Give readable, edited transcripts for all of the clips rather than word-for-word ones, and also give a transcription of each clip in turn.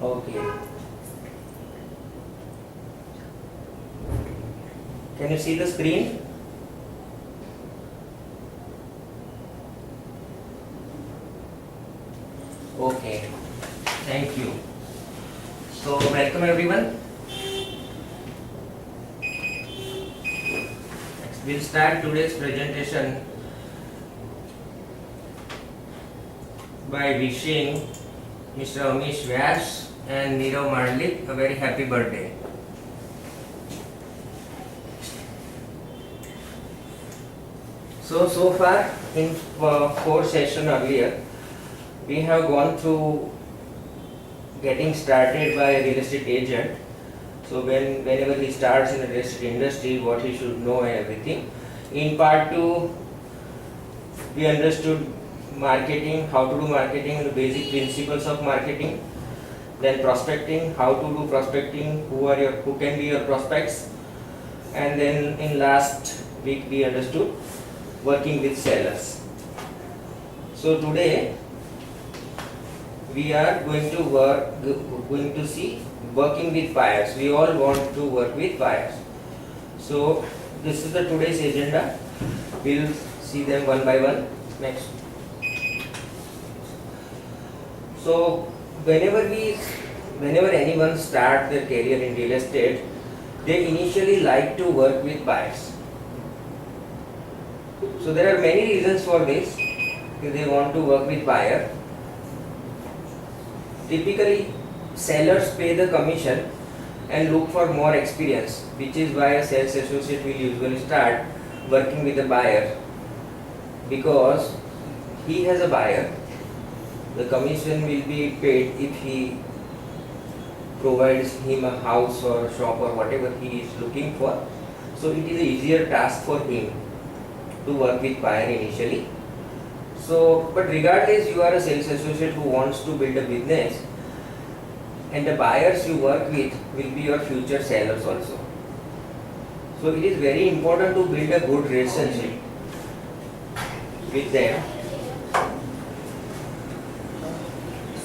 Okay. Can you see the screen? Okay. Thank you. So welcome everyone. We'll start today's presentation by wishing Mr. Amish Vyas and Nirav Marlik a very happy birthday. So far in four sessions earlier, we have gone through getting started by a real estate agent. So whenever he starts in the real estate industry, what he should know and everything. In part 2, we understood marketing, how to do marketing, the basic principles of marketing. Then prospecting, how to do prospecting, who can be your prospects. And then in last week we understood working with sellers. So today we are going to see working with buyers. We all want to work with buyers. So this is the today's agenda. We'll see them one by one. Next. So whenever anyone start their career in real estate, they initially like to work with buyers. So there are many reasons for this. They want to work with buyer. Typically, sellers pay the commission and look for more experience, which is why a sales associate will usually start working with the buyer, because he has a buyer. The commission will be paid if he provides him a house or a shop or whatever he is looking for. So it is an easier task for him to work with buyer initially. So, but regardless, you are a sales associate who wants to build a business, and the buyers you work with will be your future sellers also. So it is very important to build a good relationship with them,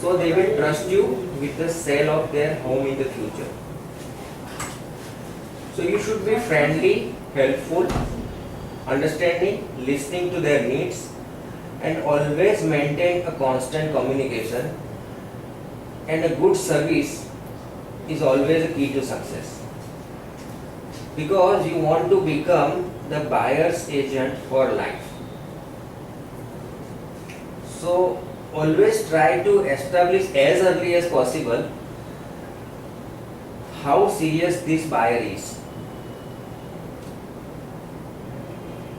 so they will trust you with the sale of their home in the future. So you should be friendly, helpful, understanding, listening to their needs, and always maintain a constant communication. And a good service is always a key to success, because you want to become the buyer's agent for life. So always try to establish as early as possible how serious this buyer is.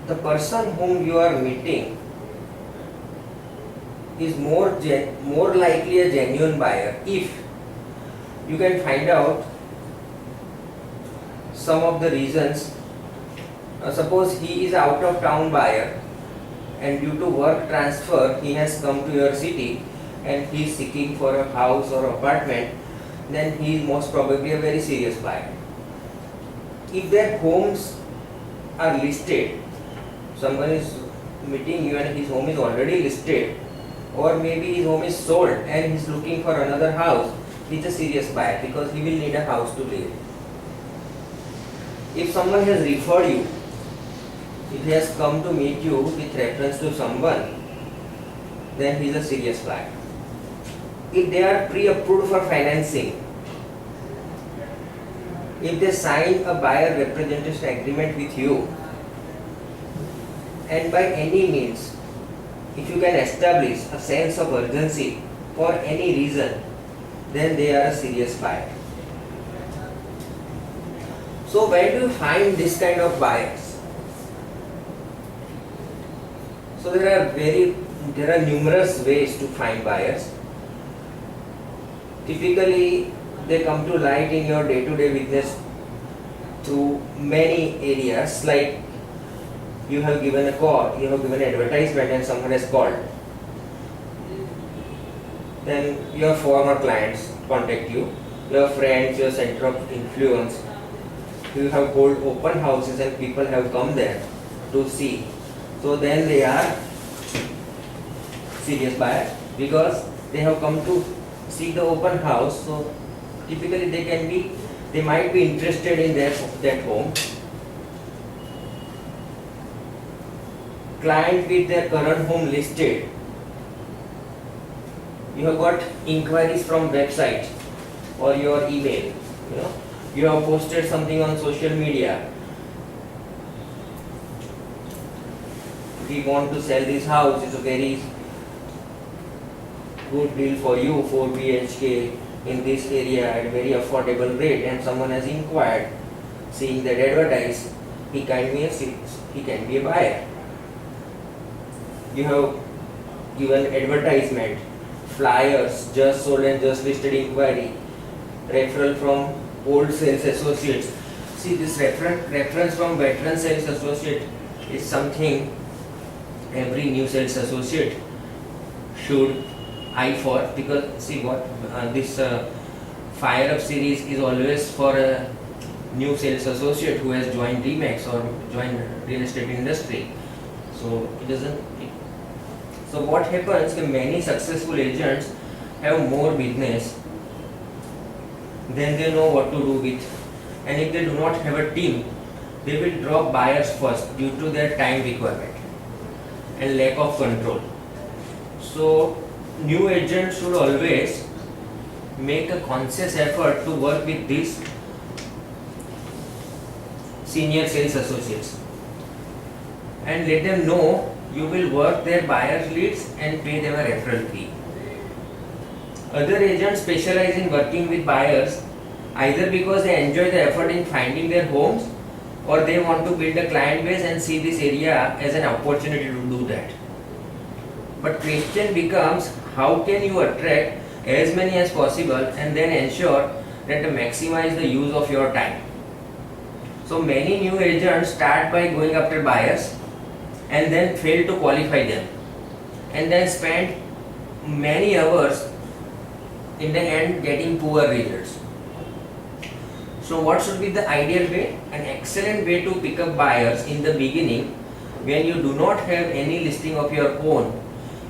The person whom you are meeting is more likely a genuine buyer if you can find out some of the reasons. Suppose he is out of town buyer, and due to work transfer he has come to your city and he is seeking for a house or apartment, then he is most probably a very serious buyer. If their homes are listed, someone is meeting you and his home is already listed, or maybe his home is sold and he is looking for another house, he is a serious buyer, because he will need a house to live. If someone has referred you, if he has come to meet you with reference to someone, then he is a serious buyer. If they are pre-approved for financing, if they sign a buyer representation agreement with you, and by any means, if you can establish a sense of urgency for any reason, then they are a serious buyer. So where do you find this kind of buyers? So there are numerous ways to find buyers. Typically, they come to light in your day-to-day business through many areas, like you have given a call, you have given an advertisement and someone has called. Then your former clients contact you, your friends, your center of influence. You have held open houses and people have come there to see. So then they are serious buyers, because they have come to see the open house. So typically they might be interested in that home. Client with their current home listed. You have got inquiries from website or your email. You have posted something on social media. We want to sell this house. It's a very good deal for you, 4 BHK in this area at a very affordable rate, and someone has inquired, seeing that advertise, he can be a buyer. You have given advertisement, flyers, just sold and just listed inquiry, referral from old sales associates. See, this reference from veteran sales associate is something every new sales associate should eye for, because see what this Fire Up series is always for a new sales associate who has joined Remax or joined real estate industry. So so what happens is many successful agents have more business than they know what to do with, and if they do not have a team, they will drop buyers first due to their time requirement and lack of control. So new agents should always make a conscious effort to work with these senior sales associates and let them know you will work their buyers leads and pay them a referral fee. Other agents specialize in working with buyers either because they enjoy the effort in finding their homes, or they want to build a client base and see this area as an opportunity to do that. But question becomes, how can you attract as many as possible and then ensure that to maximize the use of your time? So many new agents start by going after buyers and then fail to qualify them, and then spend many hours in the end getting poor results. So what should be the ideal way? An excellent way to pick up buyers in the beginning when you do not have any listing of your own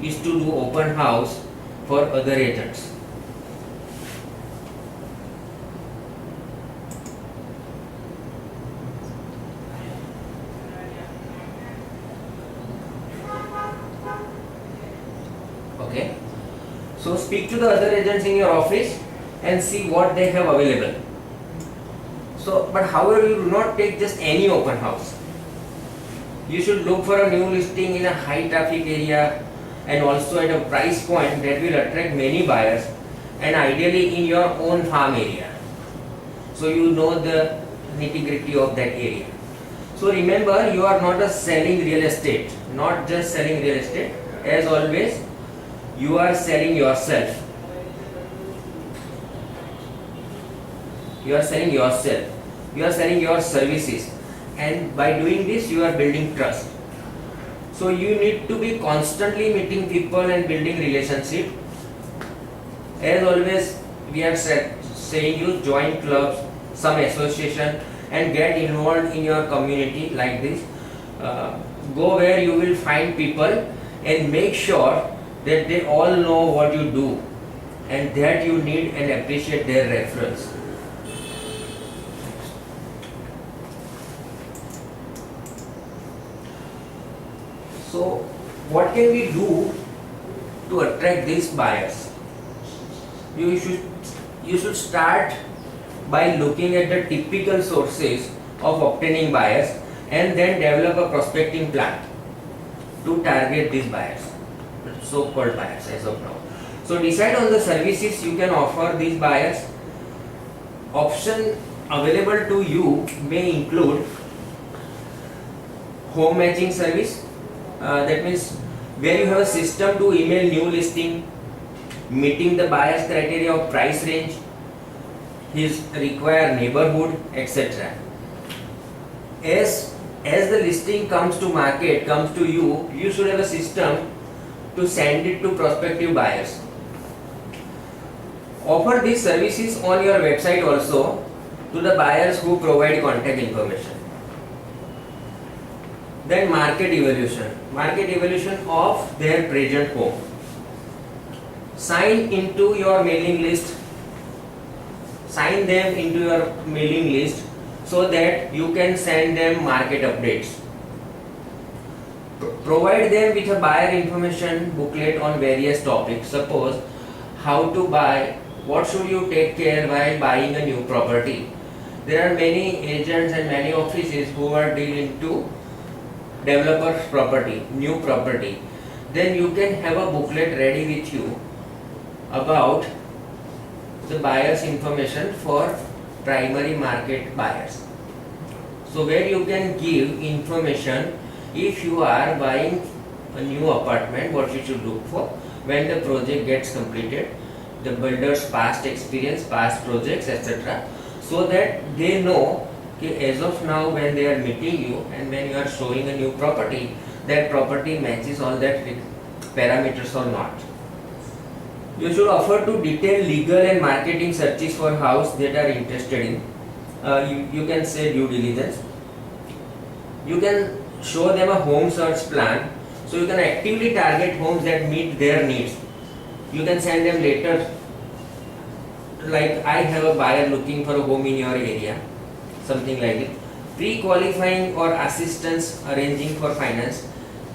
is to do open house for other agents. Okay, so speak to the other agents in your office and see what they have available. So, but however, you do not take just any open house. You should look for a new listing in a high traffic area and also at a price point that will attract many buyers, and ideally in your own farm area, so you know the nitty-gritty of that area. So remember, you are not selling real estate, not just selling real estate. As always, you are selling yourself. You are selling yourself. You are selling your services, and by doing this, you are building trust. So you need to be constantly meeting people and building relationship. As always, we are saying you join clubs, some association, and get involved in your community like this. Go where you will find people and make sure that they all know what you do and that you need and appreciate their referrals. So what can we do to attract these buyers? You should start by looking at the typical sources of obtaining buyers and then develop a prospecting plan to target these buyers, so-called buyers as of now. So decide on the services you can offer these buyers. Option available to you may include home matching service. That means where you have a system to email new listing, meeting the buyer's criteria of price range, his required neighborhood, etc. As the listing comes to market, comes to you, you should have a system to send it to prospective buyers. Offer these services on your website also to the buyers who provide contact information. Then market evaluation of their present home. sign into your mailing list, sign them into your mailing list so that you can send them market updates. Provide them with a buyer information booklet on various topics. Suppose how to buy, what should you take care while buying a new property. There are many agents and many offices who are dealing to developers property, new property. Then you can have a booklet ready with you about the buyer's information for primary market buyers. So where you can give information if you are buying a new apartment, what you should look for, when the project gets completed, the builder's past experience, past projects, etc. So that they know as of now when they are meeting you and when you are showing a new property, that property matches all that parameters or not. You should offer to detail legal and marketing searches for house that are interested in. You can say due diligence. You can show them a home search plan, so you can actively target homes that meet their needs. You can send them letters like, I have a buyer looking for a home in your area, something like it. Pre-qualifying or assistance arranging for finance.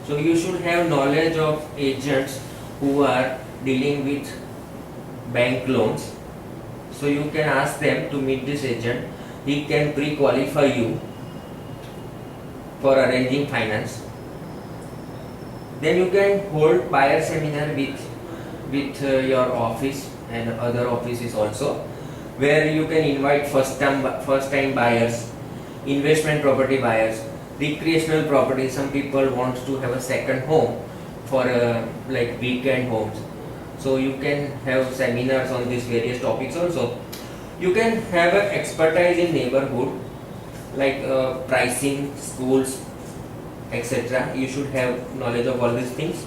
So you should have knowledge of agents who are dealing with bank loans. So you can ask them to meet this agent. He can pre-qualify you for arranging finance. Then you can hold buyer seminar with your office and other offices also, where you can invite first time buyers, investment property buyers, recreational property. Some people want to have a second home for like weekend homes. So you can have seminars on these various topics also. You can have an expertise in neighborhood, like pricing, schools, etc. You should have knowledge of all these things.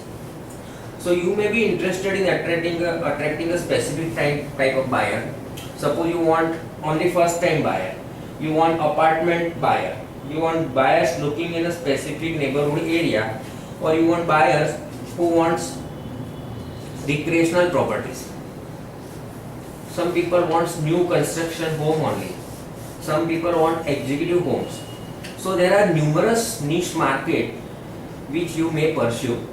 So you may be interested in attracting a specific type of buyer. Suppose you want only first time buyer, you want apartment buyer, you want buyers looking in a specific neighborhood area, or you want buyers who wants recreational properties. Some people wants new construction home only. Some people want executive homes. So there are numerous niche market which you may pursue.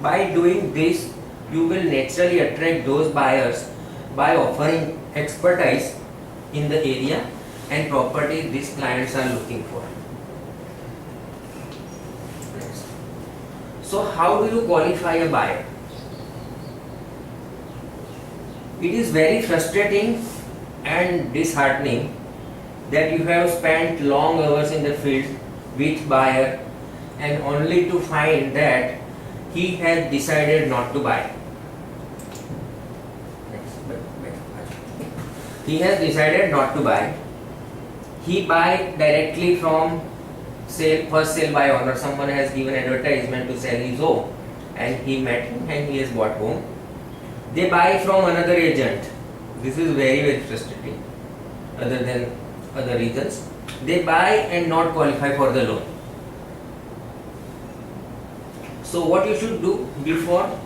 By doing this, you will naturally attract those buyers by offering expertise in the area and property these clients are looking for. Next. So how do you qualify a buyer? It is very frustrating and disheartening that you have spent long hours in the field with buyer and only to find that he has decided not to buy. He has decided not to buy. He buy directly from first sale by owner. Someone has given advertisement to sell his home and he met him and he has bought home. They buy from another agent. This is very frustrating. Other than other reasons, they buy and not qualify for the loan. So what you should do before,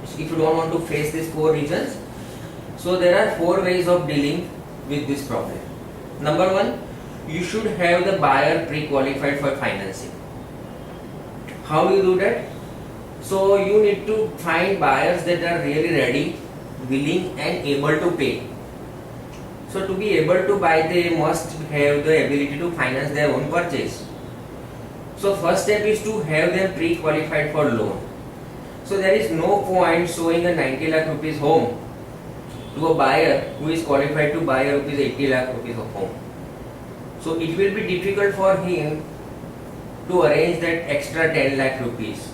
if you don't want to face these 4 reasons, so there are 4 ways of dealing with this problem. Number 1, you should have the buyer pre-qualified for financing. How do you do that? So you need to find buyers that are really ready, willing and able to pay. So to be able to buy, they must have the ability to finance their own purchase. So first step is to have them pre-qualified for loan. So there is no point showing a 90 lakh rupees home to a buyer who is qualified to buy a rupees 80 lakh rupees of home. So it will be difficult for him to arrange that extra 10 lakh rupees.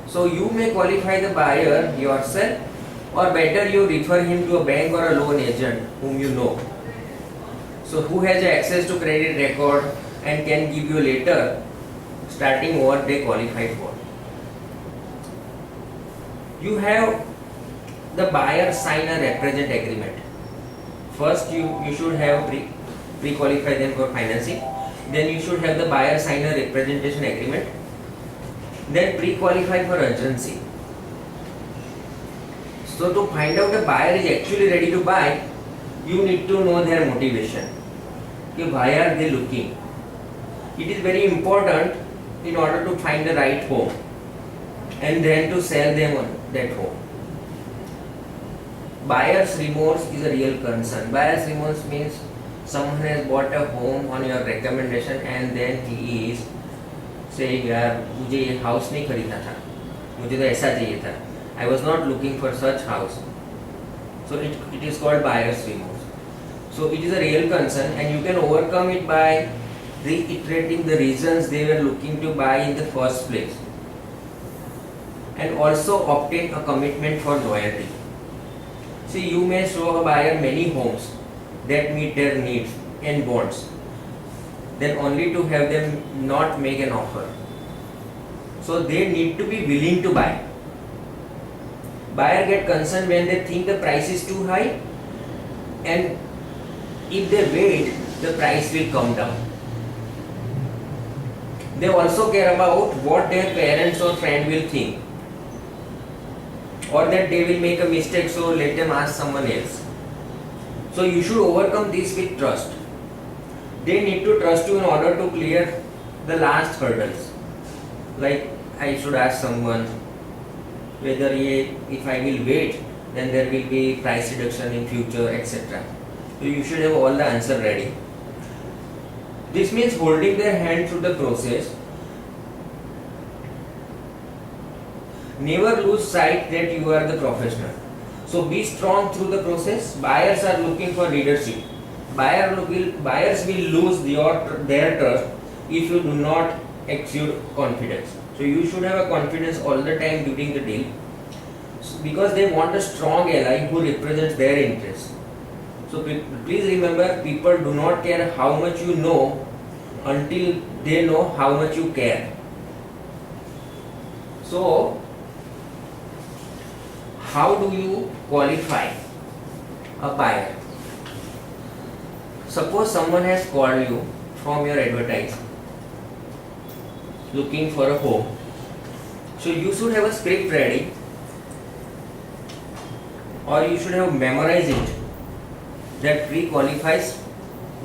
So you may qualify the buyer yourself, or better you refer him to a bank or a loan agent whom you know. So who has access to credit record and can give you later starting what they qualified for. You have the buyer sign a represent agreement. First you should have pre-qualify them for financing. Then you should have the buyer sign a representation agreement. Then pre-qualify for urgency. So to find out a buyer is actually ready to buy, you need to know their motivation. Why are they looking? It is very important in order to find the right home and then to sell them on that home. Buyer's remorse is a real concern. Buyer's remorse means someone has bought a home on your recommendation and then he is saying, यार मुझे ये house नहीं खरीदना था, मुझे तो ऐसा चाहिए था. I was not looking for such house. So it is called buyer's remorse. So it is a real concern and you can overcome it by reiterating the reasons they were looking to buy in the first place, and also obtain a commitment for loyalty. See, you may show a buyer many homes that meet their needs and wants, then only to have them not make an offer. So they need to be willing to buy. Buyer get concerned when they think the price is too high, and if they wait, the price will come down. They also care about what their parents or friend will think, or that they will make a mistake, so let them ask someone else. So you should overcome this with trust. They need to trust you in order to clear the last hurdles. Like I should ask someone whether if I will wait, then there will be price reduction in future, etc. So you should have all the answer ready. This means holding their hand through the process. Never lose sight that you are the professional. So be strong through the process. Buyers are looking for leadership. Buyers will lose their trust if you do not exude confidence. So you should have a confidence all the time during the deal, because they want a strong ally who represents their interests. So please remember, people do not care how much you know until they know how much you care. So how do you qualify a buyer? Suppose someone has called you from your advertise looking for a home. So you should have a script ready, or you should have memorized it, that pre-qualifies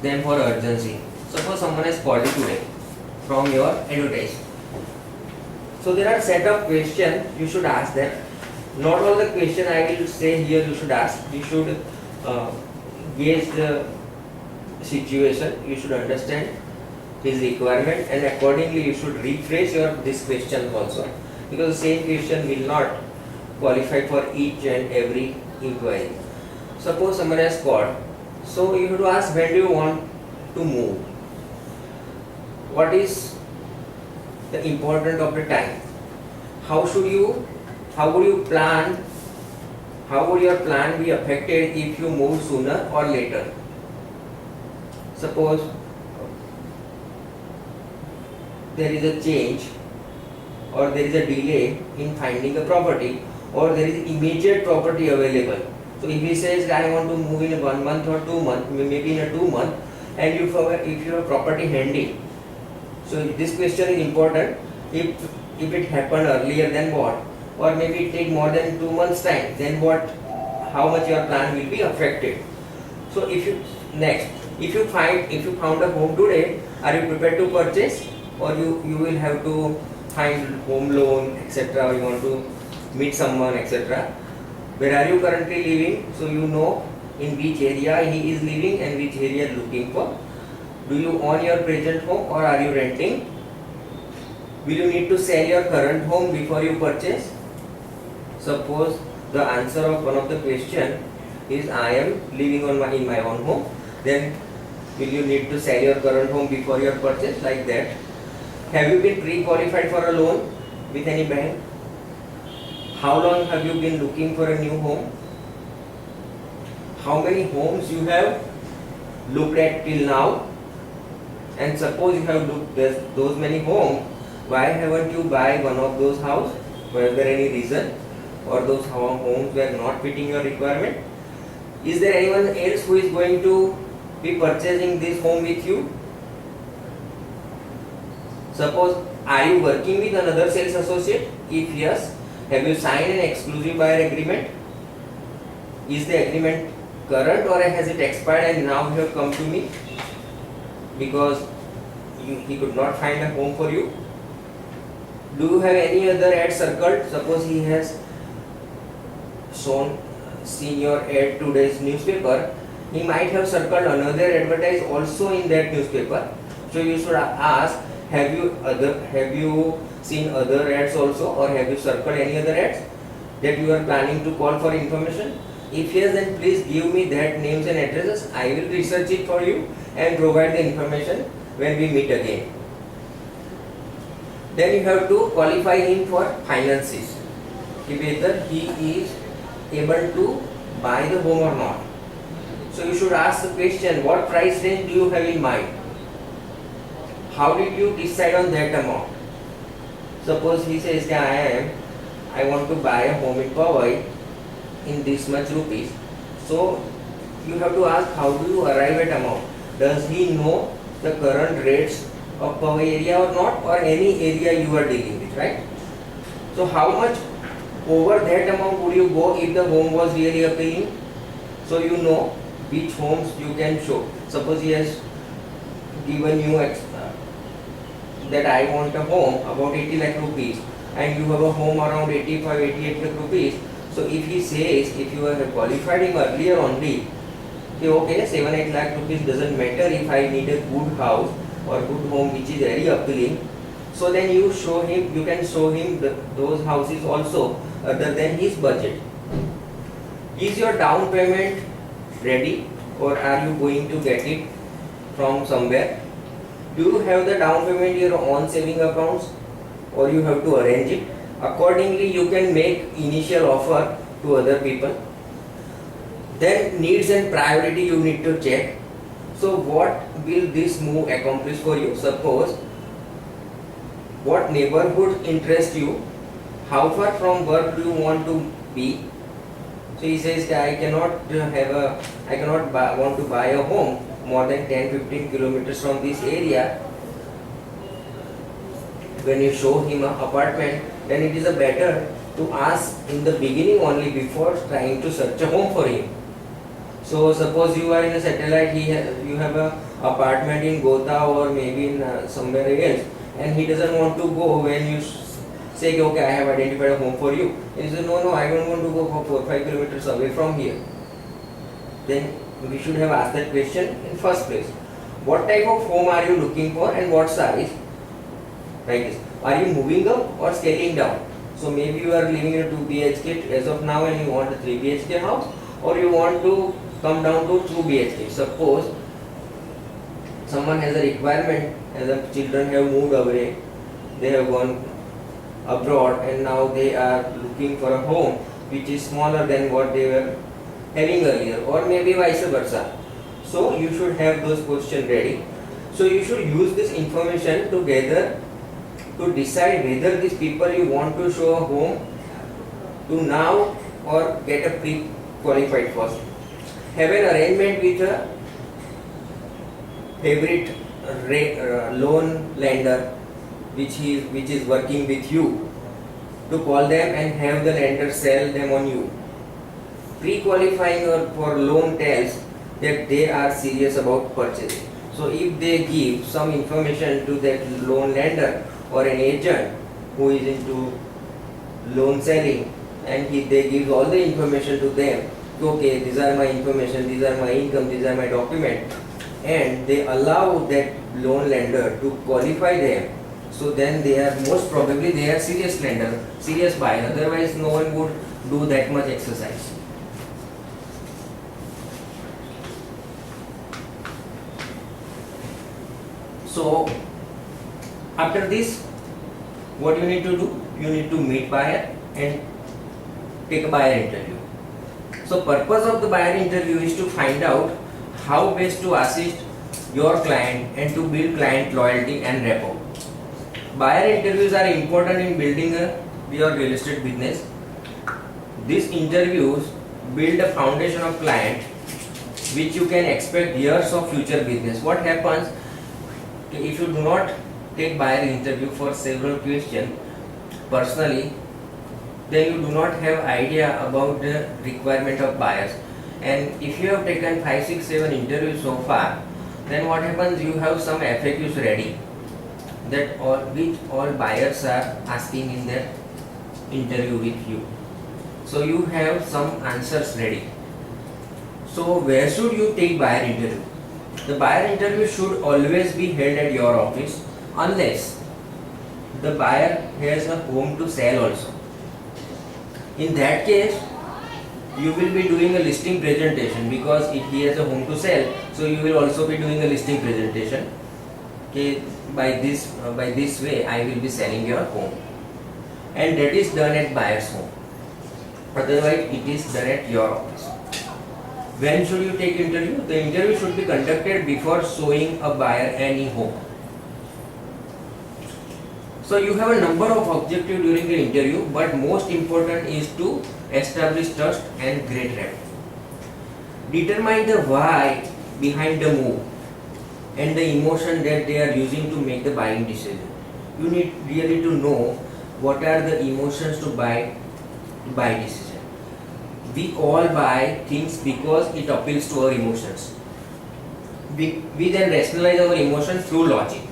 them for urgency. Suppose someone has called you today from your advertise. So there are set of questions you should ask them. Not all the question I will say here you should ask. You should gauge the situation. You should understand his requirement, and accordingly you should rephrase this question also, because the same question will not qualify for each and every inquiry. Suppose someone has called, so you have to ask, when do you want to move? What is the importance of the time? How would your plan be affected if you move sooner or later? Suppose there is a change, or there is a delay in finding a property, or there is immediate property available. So if he says I want to move in 1 month or 2 months, maybe in a 2 month, and if you have property handy. So this question is important. If it happened earlier, then what? Or maybe it take more than 2 months time, then what? How much your plan will be affected? So if you found a home today, are you prepared to purchase, or you will have to find home loan, etc., or you want to meet someone, etc. Where are you currently living? So you know in which area he is living and which area looking for. Do you own your present home, or are you renting? Will you need to sell your current home before you purchase? Suppose the answer of one of the question is I am living in my own home, then will you need to sell your current home before your purchase, like that? Have you been pre-qualified for a loan with any bank? How long have you been looking for a new home? How many homes you have looked at till now? And suppose you have looked at those many homes, why haven't you buy one of those houses? Was there any reason, or those homes were not fitting your requirement? Is there anyone else who is going to be purchasing this home with you? Suppose, are you working with another sales associate? If yes, have you signed an exclusive buyer agreement? is the agreement current or has it expired and now you have come to me because he could not find a home for you? Do you have any other ad circled? Suppose he has seen your ad today's newspaper, he might have circled another advertise also in that newspaper. So you should ask, have you seen other ads also, or have you circled any other ads that you are planning to call for information? If yes, then please give me that names and addresses. I will research it for you and provide the information when we meet again. Then you have to qualify him for finances, whether he is able to buy the home or not. So you should ask the question, what price range do you have in mind? How did you decide on that amount? Suppose he says that I want to buy a home in Powai in this much rupees. So you have to ask, how do you arrive at amount? Does he know the current rates of Powai area or not, or any area you are dealing with, right? So how much over that amount would you go if the home was really appealing? So you know which homes you can show. Suppose he has given you that I want a home about 80 lakh rupees and you have a home around 85-88 lakh rupees. So if he says, if you have qualified him earlier only, okay, 7-8 lakh rupees doesn't matter if I need a good house or good home which is very appealing. So then you can show him those houses also other than his budget. Is your down payment ready, or are you going to get it from somewhere? Do you have the down payment in your own saving accounts, or you have to arrange it? Accordingly, you can make initial offer to other people. Then needs and priority you need to check. So what will this move accomplish for you? Suppose, what neighborhood interests you? How far from work do you want to be? So he says that I cannot want to buy a home more than 10-15 kilometers from this area. When you show him an apartment, then it is better to ask in the beginning only before trying to search a home for him. So suppose you are in a satellite, you have a apartment in Gotha or maybe in somewhere else, and he doesn't want to go. When you say, okay, I have identified a home for you, he says, no, I don't want to go for 4-5 kilometers away from here. Then we should have asked that question in first place. What type of home are you looking for and what size? Like this. Are you moving up or scaling down? So maybe you are living in a 2 BHK as of now and you want a 3 BHK house, or you want to come down to 2 BHK. Suppose someone has a requirement, as the children have moved away, they have gone abroad and now they are looking for a home which is smaller than what they were having earlier, or maybe vice versa. So you should have those questions ready. So you should use this information together to decide whether these people you want to show a home to now or get a pre-qualified first. Have an arrangement with a favorite loan lender which is working with you, to call them and have the lender sell them on you. Pre-qualifying for loan tells that they are serious about purchasing. So if they give some information to that loan lender or an agent who is into loan selling, and they give all the information to them, okay, these are my information, these are my income, these are my documents, and they allow that loan lender to qualify them, so then they are most probably they are serious lender, serious buyer. Otherwise no one would do that much exercise. So after this, what you need to do? You need to meet buyer and take a buyer interview. So purpose of the buyer interview is to find out how best to assist your client and to build client loyalty and rapport. Buyer interviews are important in building your real estate business. These interviews build a foundation of client which you can expect years of future business. What happens if you do not take buyer interview for several questions? Personally, then you do not have idea about the requirement of buyers. And if you have taken 5, 6, 7 interviews so far, then what happens, you have some FAQs ready that all which all buyers are asking in their interview with you. So you have some answers ready. So where should you take buyer interview? The buyer interview should always be held at your office unless the buyer has a home to sell also. In that case, you will be doing a listing presentation, because if he has a home to sell, so you will also be doing a listing presentation. Okay, by this way I will be selling your home, and that is done at buyer's home. Otherwise, it is done at your office. When should you take interview? The interview should be conducted before showing a buyer any home. So you have a number of objectives during the interview, but most important is to establish trust and great rapport. Determine the why behind the move and the emotion that they are using to make the buying decision. You need really to know what are the emotions to buy decision. We all buy things because it appeals to our emotions. We then rationalize our emotions through logic.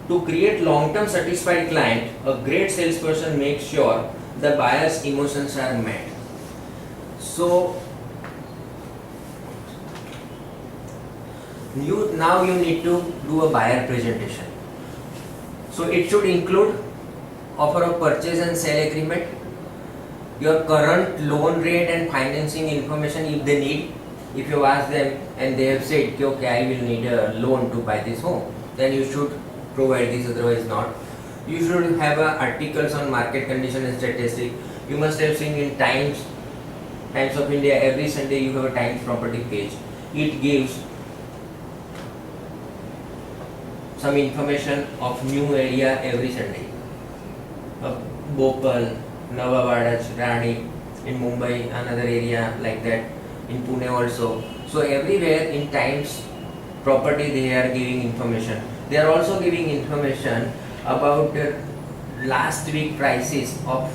To create long-term satisfied client, a great salesperson makes sure the buyer's emotions are met. So now you need to do a buyer presentation. So it should include offer of purchase and sale agreement, your current loan rate and financing information if they need. If you ask them and they have said, okay, I will need a loan to buy this home, then you should provide this, otherwise not. You should have articles on market condition and statistic. You must have seen in Times of India, every Sunday you have a Times property page. It gives some information of new area every Sunday. Bhopal, Navabadaj, Rani, in Mumbai, another area like that, in Pune also. So everywhere in Times property they are giving information. They are also giving information about the last week prices of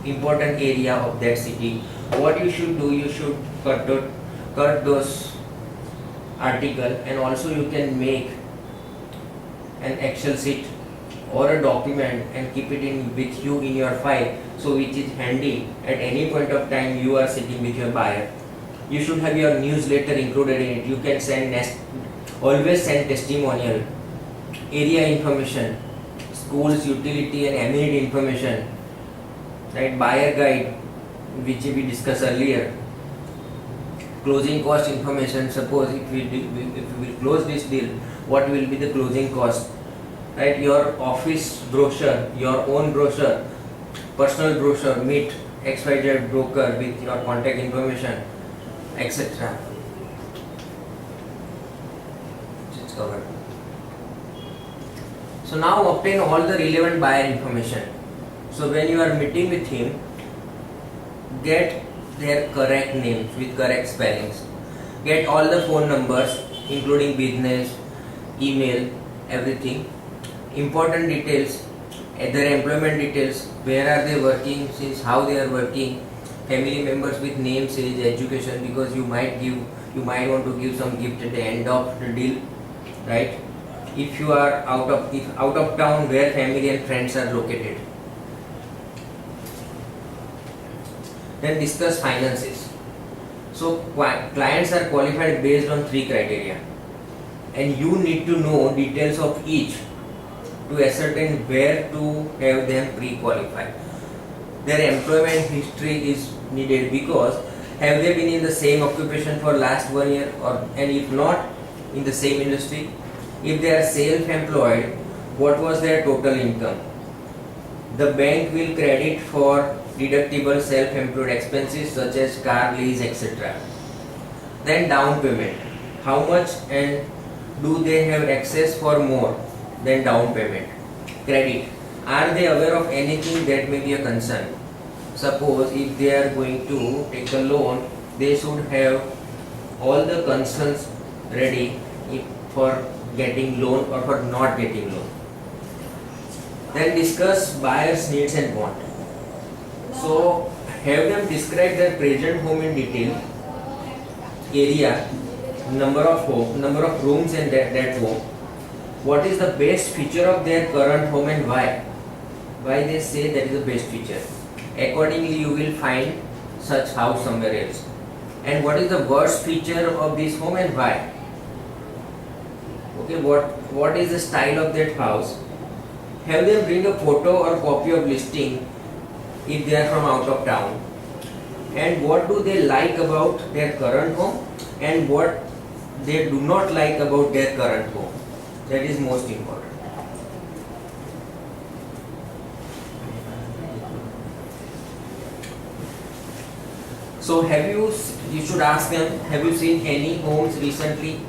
important area of that city. What you should do, you should cut those article, and also you can make an Excel sheet or a document and keep it in with you in your file, so which is handy at any point of time you are sitting with your buyer. You should have your newsletter included in it. You can always send testimonial, area information, schools, utility and amenity information, right? Buyer guide, which we discussed earlier, closing cost information. Suppose if we will close this deal, what will be the closing cost, right? Your office brochure, your own brochure, personal brochure, meet XYZ broker with your contact information, etc. It's covered. So now obtain all the relevant buyer information. So when you are meeting with him, get their correct names with correct spellings. Get all the phone numbers including business, email, everything. Important details, their employment details, where are they working, since how they are working, family members with names, age, education, because you might want to give some gift at the end of the deal, right? If you are out of town, where family and friends are located. Then discuss finances. So clients are qualified based on 3 criteria, and you need to know details of each to ascertain where to have them pre-qualified. Their employment history is needed, because have they been in the same occupation for last 1 year, and if not, in the same industry. If they are self-employed, what was their total income? The bank will credit for deductible self-employed expenses such as car lease, etc. Then down payment. How much, and do they have access for more than down payment? Credit. Are they aware of anything that may be a concern? Suppose if they are going to take a loan, they should have all the concerns ready for getting loan or for not getting loan. Then discuss buyer's needs and want. So have them describe their present home in detail, area, number of rooms in that home. What is the best feature of their current home and why? Why they say that is the best feature. Accordingly, you will find such house somewhere else. And what is the worst feature of this home and why? Okay, what is the style of that house? Have them bring a photo or copy of listing if they are from out of town. And what do they like about their current home and what they do not like about their current home. That is most important. So you should ask them, have you seen any homes recently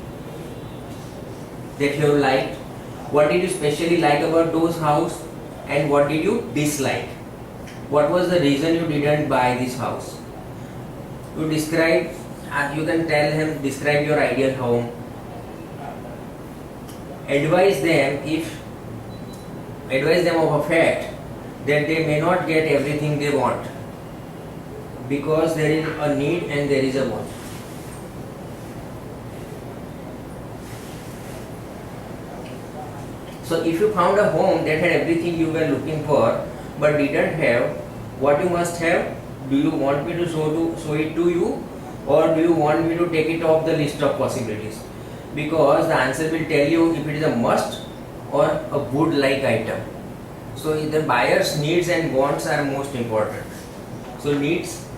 that you have liked? What did you specially like about those house and what did you dislike? What was the reason you didn't buy this house? You describe, you can tell him, describe your ideal home. Advise them of a fact that they may not get everything they want because there is a need and there is a want. So if you found a home that had everything you were looking for but didn't have what you must have, do you want me to show it to you or do you want me to take it off the list of possibilities? Because the answer will tell you if it is a must or a would like item. So the buyer's needs and wants are most important. So needs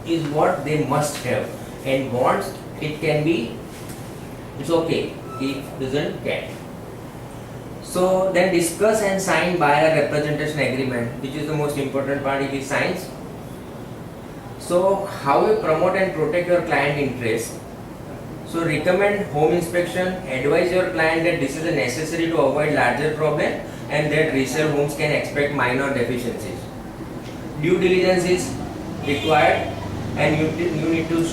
is what they must have and wants, it can be, it's okay if doesn't get. So then discuss and sign buyer representation agreement, which is the most important part if he signs. So how you promote and protect your client interest. So recommend home inspection, advise your client that this is necessary to avoid larger problem and that resale homes can expect minor deficiencies. Due diligence is required and you need to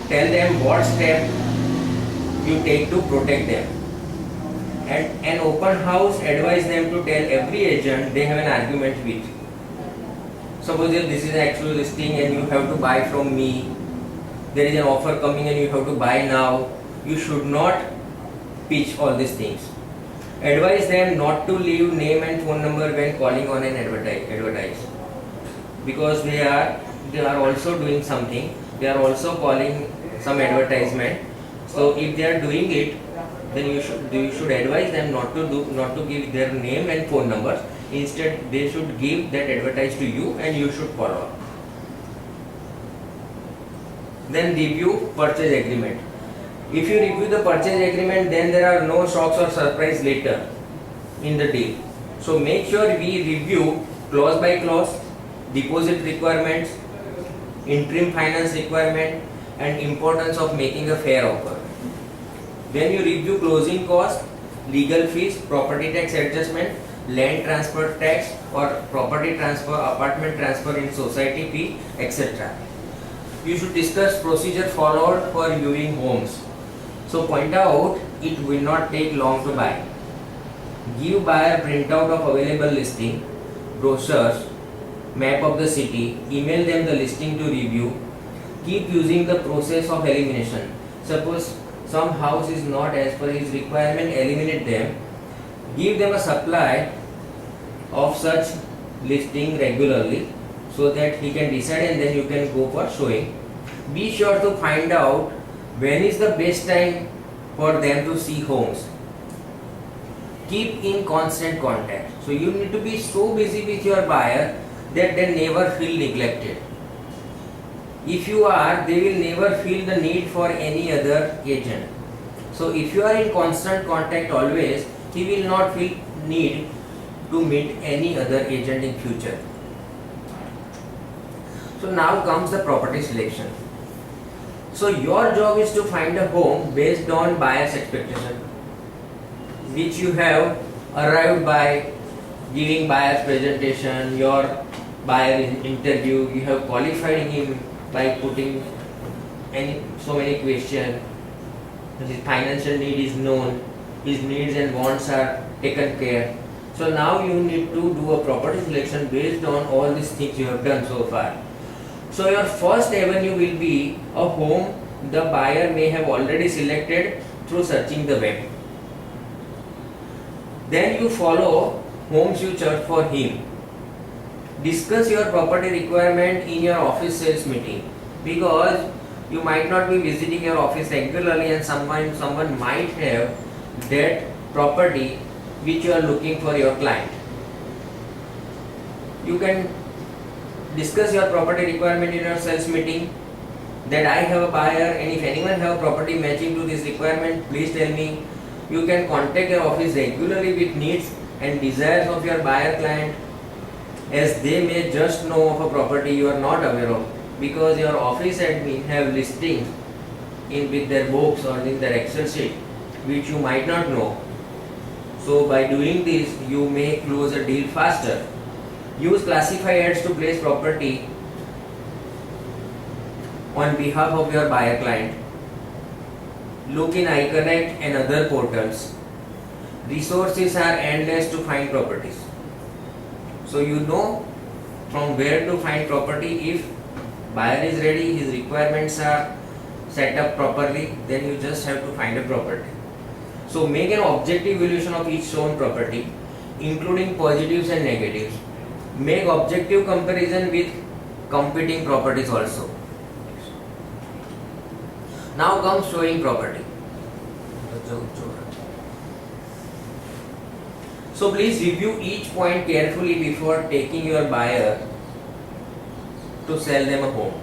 tell them what step you take to protect them. And an open house, advise them to tell every agent they have an argument with. Suppose if this is an actual listing and you have to buy from me, there is an offer coming and you have to buy now, you should not pitch all these things. Advise them not to leave name and phone number when calling on an advertise. Because they are also doing something, they are also calling some advertisement. So if they are doing it, then you should advise them not to give their name and phone numbers. Instead, they should give that advertise to you and you should follow up. Then review purchase agreement. If you review the purchase agreement, then there are no shocks or surprise later in the deal. So make sure we review clause by clause, deposit requirements, interim finance requirement and importance of making a fair offer. Then you review closing cost, legal fees, property tax adjustment, land transfer tax or property transfer, apartment transfer in society fee, etc. You should discuss procedure followed for viewing homes. So point out it will not take long to buy. Give buyer printout of available listing, brochures, map of the city, email them the listing to review. Keep using the process of elimination. Suppose some house is not as per his requirement, eliminate them. Give them a supply of such listing regularly so that he can decide and then you can go for showing. Be sure to find out when is the best time for them to see homes. Keep in constant contact. So you need to be so busy with your buyer that they never feel neglected. If you are, they will never feel the need for any other agent. So if you are in constant contact always, he will not feel need to meet any other agent in future. So now comes the property selection. So your job is to find a home based on buyer's expectation, which you have arrived by giving buyer's presentation, your buyer interview, you have qualified him by putting so many questions. His financial need is known, his needs and wants are taken care. So now you need to do a property selection based on all these things you have done so far. So your first avenue will be a home the buyer may have already selected through searching the web. Then you follow homes you search for him. Discuss your property requirement in your office sales meeting, because you might not be visiting your office regularly and someone might have that property which you are looking for your client. You can discuss your property requirement in your sales meeting, that I have a buyer and if anyone have a property matching to this requirement, please tell me. You can contact your office regularly with needs and desires of your buyer client, as they may just know of a property you are not aware of, because your office admin have listings in with their books or in their Excel sheet which you might not know. So by doing this, you may close a deal faster. Use classify ads to place property on behalf of your buyer client. Look in iConnect and other portals. Resources are endless to find properties. So you know from where to find property. If buyer is ready, his requirements are set up properly, then you just have to find a property. So make an objective evaluation of each shown property, including positives and negatives. Make objective comparison with competing properties also. Now comes showing property. So please review each point carefully before taking your buyer to sell them a home.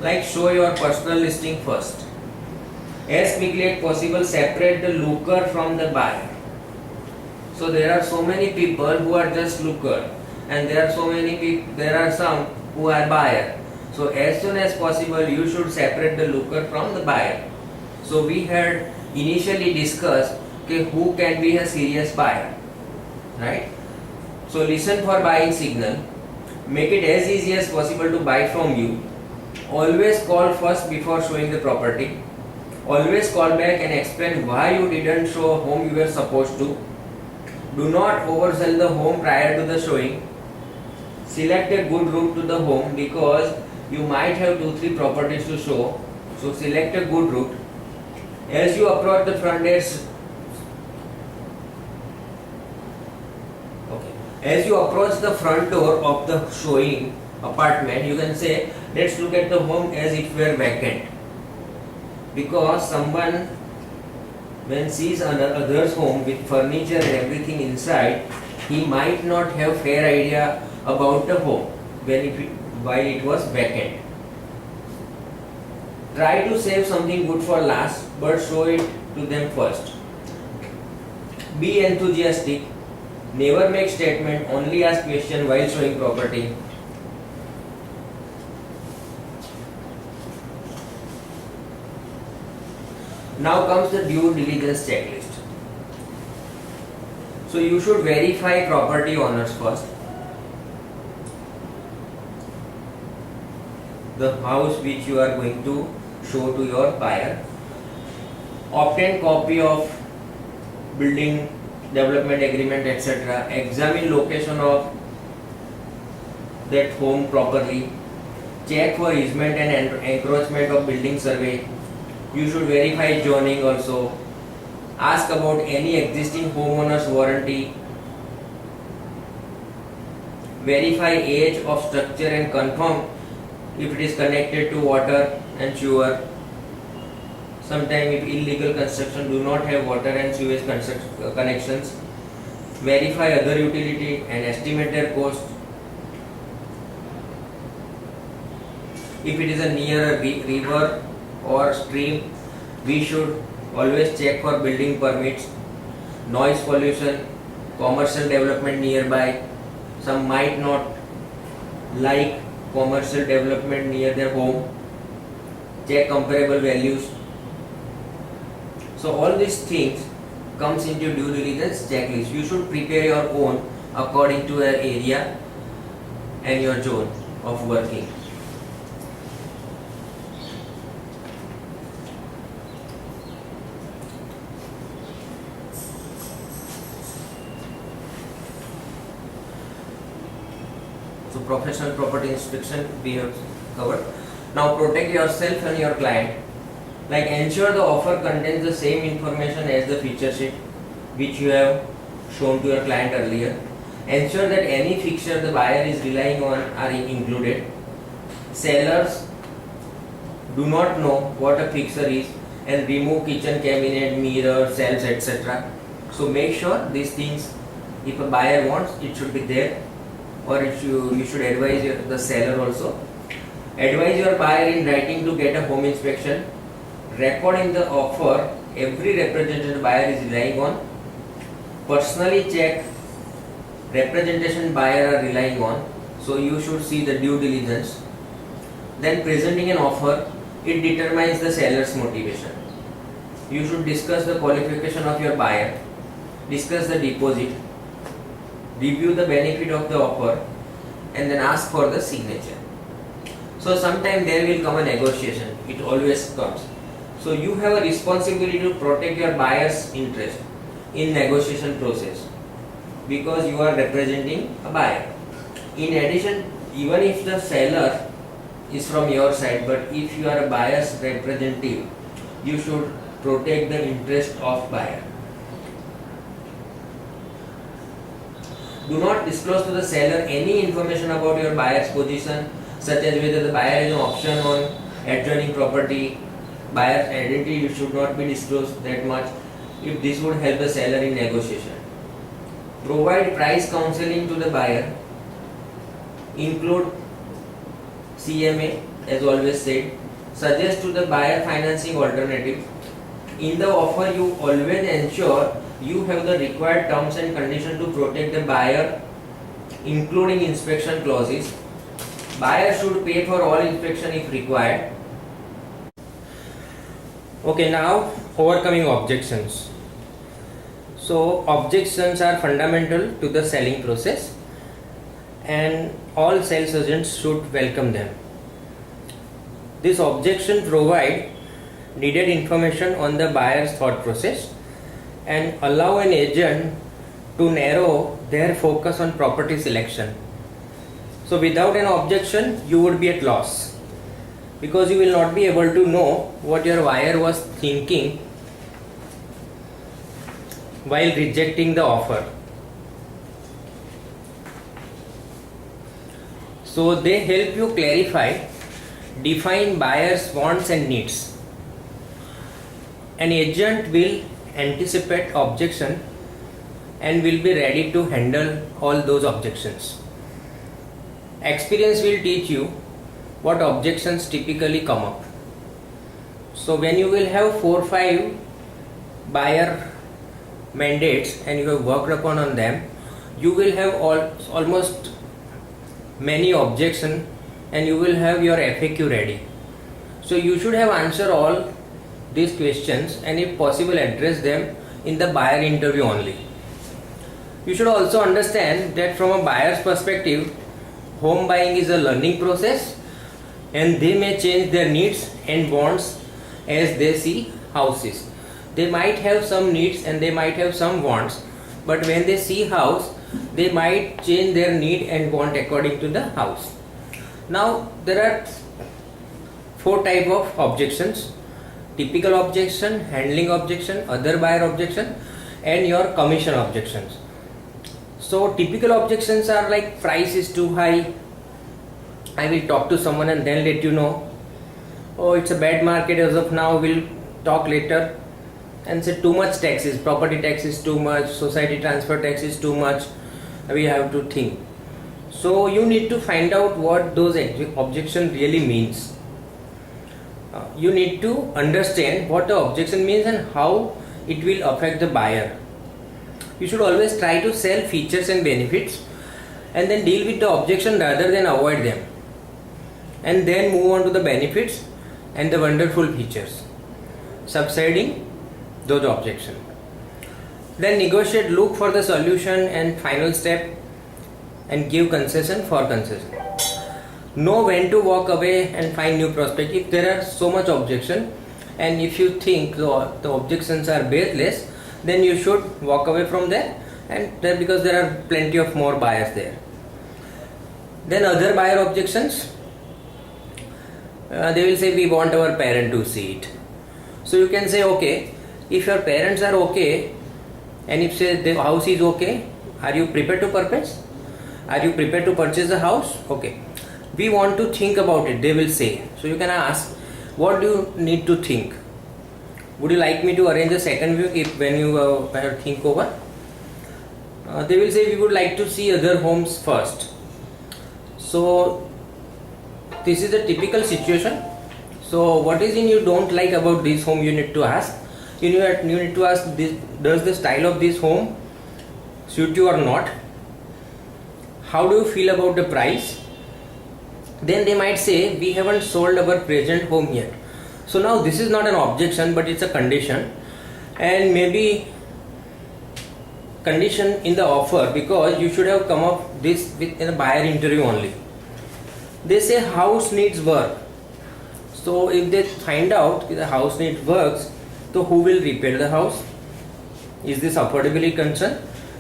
Like, show your personal listing first. As quickly as possible, separate the looker from the buyer. So there are so many people who are just looker, and there are some who are buyer. So as soon as possible, you should separate the looker from the buyer. So we had initially discussed, okay, who can be a serious buyer, right? So listen for buying signal. Make it as easy as possible to buy from you. Always call first before showing the property. Always call back and explain why you didn't show a home you were supposed to. Do not oversell the home prior to the showing. Select a good route to the home, because you might have 2-3 properties to show. So select a good route. As you approach the front desk, as you approach the front door of the showing apartment, you can say, let's look at the home as if it were vacant. Because someone, when sees another's home with furniture and everything inside, he might not have fair idea about the home while it was vacant. Try to save something good for last, but show it to them first. Be enthusiastic. Never make statement, only ask question while showing property. Now comes the due diligence checklist. So you should verify property owners first. The house which you are going to show to your buyer. Obtain copy of building development agreement, etc. Examine location of that home properly. Check for easement and encroachment of building survey. You should verify zoning also. Ask about any existing homeowner's warranty. Verify age of structure and confirm if it is connected to water and sewer. Sometimes if illegal construction do not have water and sewage connections. Verify other utility and estimate their cost. If it is a near a river or stream, we should always check for building permits. Noise pollution, commercial development nearby. Some might not like commercial development near their home. Check comparable values. So all these things comes into due diligence checklist. You should prepare your own according to your area and your zone of working. professional property inspection we have covered. Now protect yourself and your client. Like ensure the offer contains the same information as the feature sheet which you have shown to your client earlier. Ensure that any fixture the buyer is relying on are included. Sellers do not know what a fixture is and remove kitchen cabinet, mirror, shelves, etc. So make sure these things, if a buyer wants, it should be there, or you should advise the seller also. Advise your buyer in writing to get a home inspection. Record in the offer every represented buyer is relying on. Personally check representation buyer are relying on. So you should see the due diligence. Then presenting an offer, it determines the seller's motivation. You should discuss the qualification of your buyer, discuss the deposit, review the benefit of the offer, and then ask for the signature. So sometime there will come a negotiation. It always comes. So you have a responsibility to protect your buyer's interest in negotiation process because you are representing a buyer. In addition, even if the seller is from your side, but if you are a buyer's representative, you should protect the interest of buyer. Do not disclose to the seller any information about your buyer's position, such as whether the buyer has an option on adjoining property. Buyer's identity should not be disclosed that much, if this would help the seller in negotiation. Provide price counseling to the buyer. Include CMA, as always said. Suggest to the buyer financing alternative. In the offer, you always ensure you have the required terms and conditions to protect the buyer, including inspection clauses. Buyer should pay for all inspection if required. Okay, now overcoming objections. So objections are fundamental to the selling process and all sales agents should welcome them. This objection provide needed information on the buyer's thought process and allow an agent to narrow their focus on property selection. So without an objection, you would be at loss because you will not be able to know what your buyer was thinking while rejecting the offer. So they help you clarify, define buyer's wants and needs. An agent will anticipate objection and will be ready to handle all those objections. Experience will teach you what objections typically come up. So when you will have 4 or 5 buyer mandates and you have worked upon on them, you will have almost many objections and you will have your FAQ ready. So you should have answered all these questions and if possible address them in the buyer interview only. You should also understand that from a buyer's perspective, home buying is a learning process and they may change their needs and wants as they see houses. They might have some needs and they might have some wants, but when they see house, they might change their need and want according to the house. Now there are 4 types of objections: typical objection, handling objection, other buyer objection, and your commission objections. So typical objections are like price is too high. I will talk to someone and then let you know. Oh, it's a bad market as of now, we'll talk later. And say too much taxes, property tax is too much, society transfer tax is too much, we have to think. So you need to find out what those objection really means. You need to understand what the objection means and how it will affect the buyer. You should always try to sell features and benefits and then deal with the objection rather than avoid them, and then move on to the benefits and the wonderful features, subsiding those objections. Then negotiate, look for the solution and final step and give concession for concession. Know when to walk away and find new prospect. If there are so much objection and if you think the objections are baseless, then you should walk away from there, and there, because there are plenty of more buyers there. Then other buyer objections, they will say we want our parent to see it. So you can say, okay, if your parents are okay and if say the house is okay, are you prepared to purchase? Are you prepared to purchase the house? Okay, we want to think about it, they will say. So you can ask, what do you need to think? Would you like me to arrange a second view if when you think over? They will say we would like to see other homes first. So this is a typical situation. So what is in you don't like about this home, you need to ask. You need to ask this, does the style of this home suit you or not? How do you feel about the price? Then they might say we haven't sold our present home yet. So now this is not an objection but it's a condition, and maybe condition in the offer, because you should have come up this with in a buyer interview only. They say house needs work. So if they find out that the house needs works, so who will repair the house? Is this affordability concern?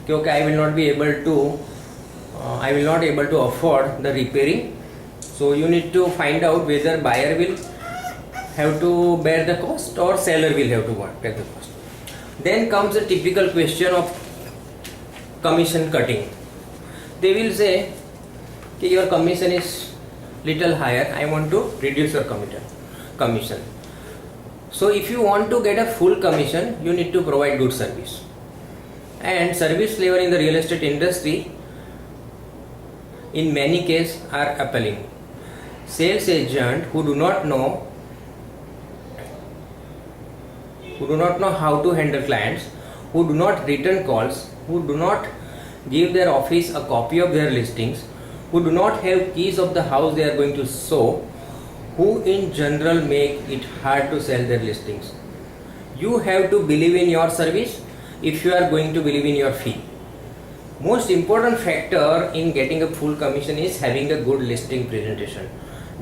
Okay, I will not be able to afford the repairing. So you need to find out whether buyer will have to bear the cost or seller will have to bear the cost. Then comes the typical question of commission cutting. They will say, okay, your commission is little higher, I want to reduce your commission. So if you want to get a full commission, you need to provide good service. And service level in the real estate industry in many cases are appalling. Sales agent who do not know how to handle clients, who do not return calls, who do not give their office a copy of their listings, who do not have keys of the house they are going to show, who in general make it hard to sell their listings. You have to believe in your service if you are going to believe in your fee. Most important factor in getting a full commission is having a good listing presentation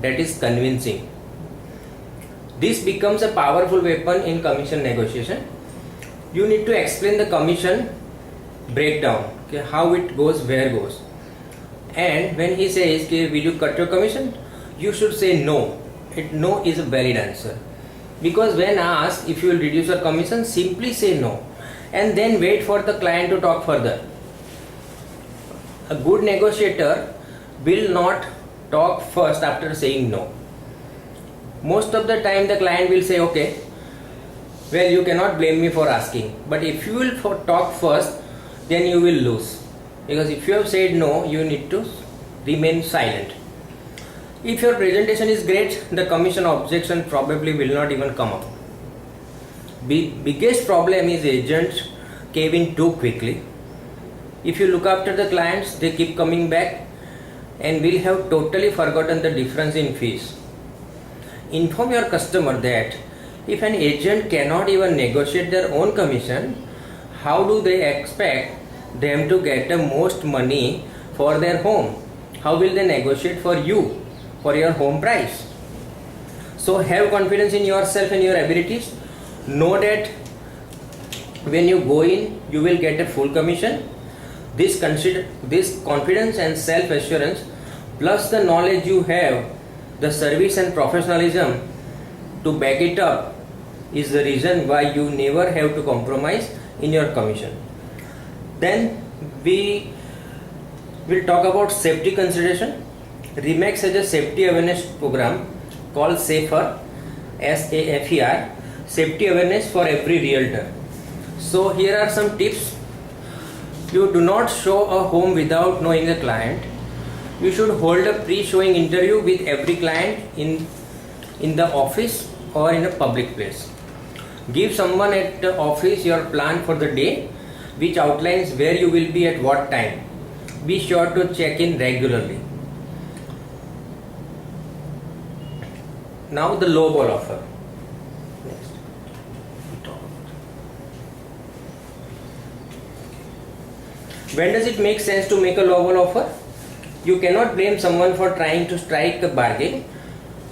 that is convincing. This becomes a powerful weapon in commission negotiation. You need to explain the commission breakdown, okay, how it goes, where goes. And when he says, okay, will you cut your commission? You should say no. No is a valid answer. Because when asked if you will reduce your commission, simply say no. And then wait for the client to talk further. A good negotiator will not talk first after saying no. Most of the time the client will say, okay, well, you cannot blame me for asking. But if you will talk first, then you will lose. Because if you have said no, you need to remain silent. If your presentation is great, the commission objection probably will not even come up. Biggest problem is agents cave in too quickly. If you look after the clients, they keep coming back and will have totally forgotten the difference in fees. Inform your customer that if an agent cannot even negotiate their own commission, how do they expect them to get the most money for their home? How will they negotiate for you, for your home price? So have confidence in yourself and your abilities. Know that when you go in, you will get a full commission. This confidence and self-assurance plus the knowledge you have, the service and professionalism to back it up is the reason why you never have to compromise in your commission. Then we will talk about safety consideration. RE/MAX has a safety awareness program called SAFER, SAFER, safety awareness for every realtor. So here are some tips. You do not show a home without knowing the client. You should hold a pre-showing interview with every client in the office or in a public place. Give someone at the office your plan for the day, which outlines where you will be at what time. Be sure to check in regularly. Now the lowball offer. Next. When does it make sense to make a lowball offer? You cannot blame someone for trying to strike a bargain.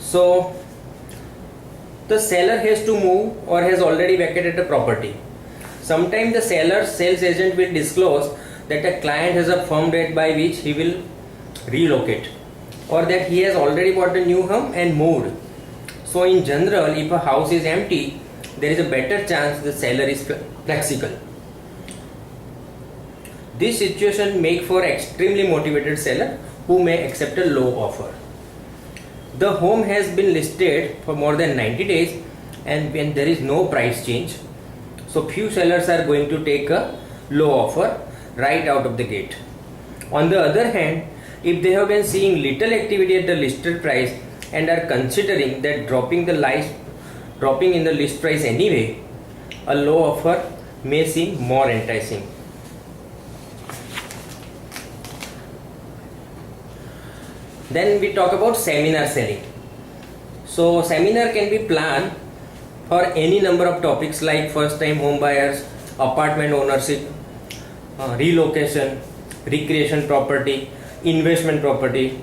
So the seller has to move or has already vacated the property. Sometimes the seller's sales agent will disclose that a client has a firm date by which he will relocate. or that he has already bought a new home and moved. So in general, if a house is empty, there is a better chance the seller is flexible. This situation make for extremely motivated seller who may accept a low offer. The home has been listed for more than 90 days and when there is no price change, so few sellers are going to take a low offer right out of the gate. On the other hand, if they have been seeing little activity at the listed price and are considering that dropping in the list price anyway, a low offer may seem more enticing. Then we talk about seminar selling. So seminar can be planned for any number of topics like first time home buyers, apartment ownership, relocation, recreation property, investment property,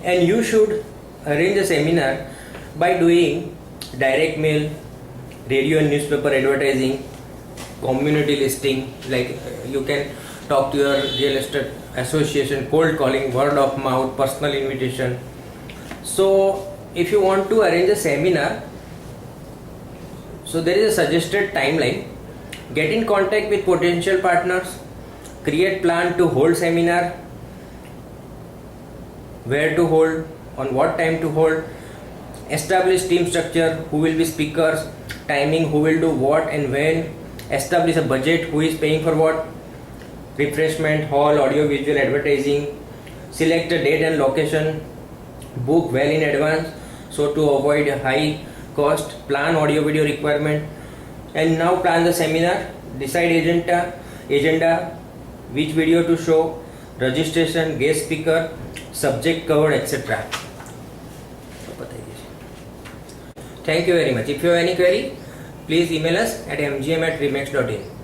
and you should arrange a seminar by doing direct mail, radio and newspaper advertising, community listing, like you can talk to your real estate association, cold calling, word of mouth, personal invitation. So if you want to arrange a seminar, so there is a suggested timeline. Get in contact with potential partners, create plan to hold seminar, where to hold, on what time to hold, establish team structure, who will be speakers, timing, who will do what and when, establish a budget, who is paying for what, refreshment, hall, audio visual advertising, select a date and location, book well in advance so to avoid a high cost, plan audio video requirement, and now plan the seminar, decide agenda, which video to show, registration, guest speaker, subject covered, etc. Thank you very much. If you have any query, please email us at mgm@remax.in.